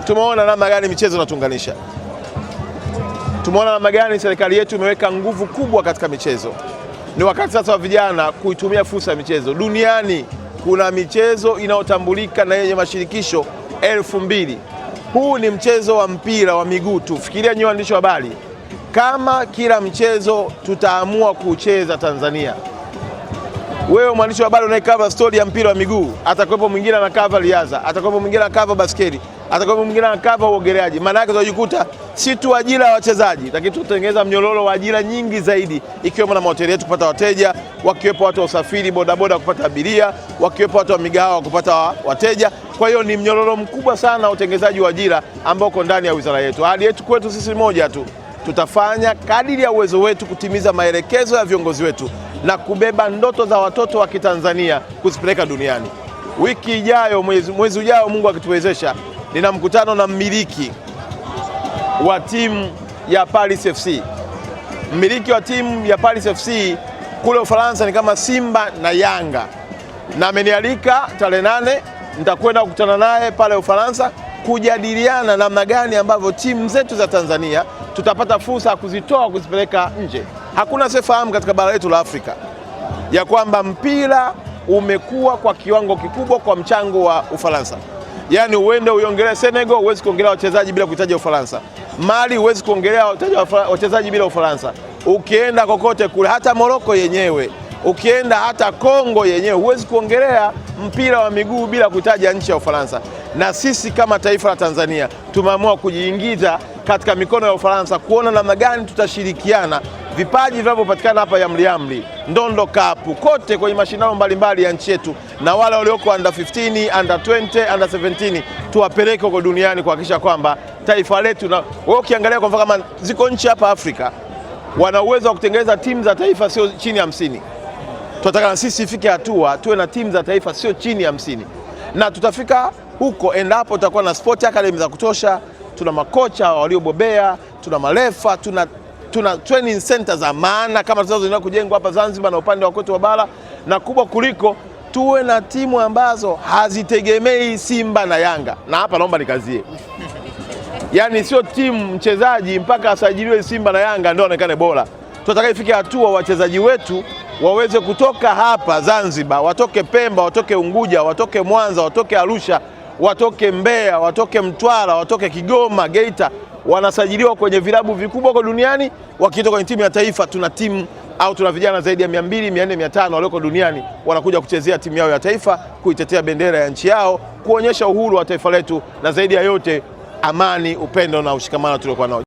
tumeona namna gani michezo inatuunganisha. Tumeona namna gani serikali yetu imeweka nguvu kubwa katika michezo. Ni wakati sasa wa vijana kuitumia fursa ya michezo. Duniani kuna michezo inayotambulika na yenye mashirikisho 2000. Huu ni mchezo wa mpira wa miguu tu. Fikiria nyinyi waandishi wa habari, kama kila mchezo tutaamua kucheza Tanzania. Wewe mwandishi wa habari unaikava story ya mpira wa miguu, atakuwepo mwingine anakava riadha, atakuwepo mwingine anakava basketi, atakuwepo mwingine anakava uogeleaji. Maana yake tunajikuta si tu ajira ya wachezaji, lakini tutengeneza mnyororo wa ajira nyingi zaidi, ikiwemo na mahoteli yetu kupata wateja, wakiwepo watu wa usafiri bodaboda kupata abiria, wakiwepo watu wa migahawa kupata wateja. Kwa hiyo ni mnyororo mkubwa sana utengenezaji wa ajira ambao uko ndani ya wizara yetu. Ahadi yetu kwetu sisi moja tu, tutafanya kadiri ya uwezo wetu kutimiza maelekezo ya viongozi wetu na kubeba ndoto za watoto wa Kitanzania kuzipeleka duniani. Wiki ijayo, mwezi ujao, Mungu akituwezesha, nina mkutano na mmiliki wa timu ya Paris FC. Mmiliki wa timu ya Paris FC kule Ufaransa ni kama Simba na Yanga, na amenialika tarehe 8 nitakwenda kukutana naye pale Ufaransa kujadiliana namna gani ambavyo timu zetu za Tanzania tutapata fursa ya kuzitoa kuzipeleka nje. Hakuna sifahamu katika bara letu la Afrika ya kwamba mpira umekuwa kwa kiwango kikubwa kwa mchango wa Ufaransa. Yaani uende uiongelee Senegal, huwezi kuongelea wachezaji bila kuhitaji Ufaransa. Mali huwezi kuongelea wachezaji bila Ufaransa. Ukienda kokote kule, hata Morocco yenyewe, ukienda hata Kongo yenyewe, huwezi kuongelea mpira wa miguu bila kutaja nchi ya Ufaransa. Na sisi kama taifa la Tanzania tumeamua kujiingiza katika mikono ya Ufaransa, kuona namna gani tutashirikiana vipaji vinavyopatikana hapa Yamli, Ndondo Cup, kote kwenye mashindano mbalimbali ya nchi yetu, na wale walioko under 15, under 20, under 17 tuwapeleke huko duniani kuhakikisha kwamba taifa letu, na wewe ukiangalia kwa mfano kama ziko nchi hapa Afrika wana uwezo wa kutengeneza timu za taifa sio chini ya 50. Tunataka na sisi ifike hatua tuwe na timu za taifa sio chini ya 50. Na tutafika huko endapo tutakuwa na sport academy za kutosha, tuna makocha waliobobea, tuna marefa, tuna training centers za maana kama tunazoendelea kujengwa hapa Zanzibar na upande wa kwetu wa bara, na kubwa kuliko tuwe na timu ambazo hazitegemei Simba na Yanga. Na hapa naomba nikazie. Yaani sio timu mchezaji mpaka asajiliwe Simba na Yanga ndio aonekane bora. Tunataka ifike hatua wachezaji wetu waweze kutoka hapa Zanzibar, watoke Pemba, watoke Unguja, watoke Mwanza, watoke Arusha, watoke Mbeya, watoke Mtwara, watoke Kigoma, Geita, wanasajiliwa kwenye vilabu vikubwa kwa duniani. Wakitoka kwenye timu ya taifa, tuna timu au tuna vijana zaidi ya 200, 400, 500 walioko duniani wanakuja kuchezea timu yao ya taifa, kuitetea bendera ya nchi yao, kuonyesha uhuru wa taifa letu, na zaidi ya yote amani, upendo na ushikamano tuliokuwa nao.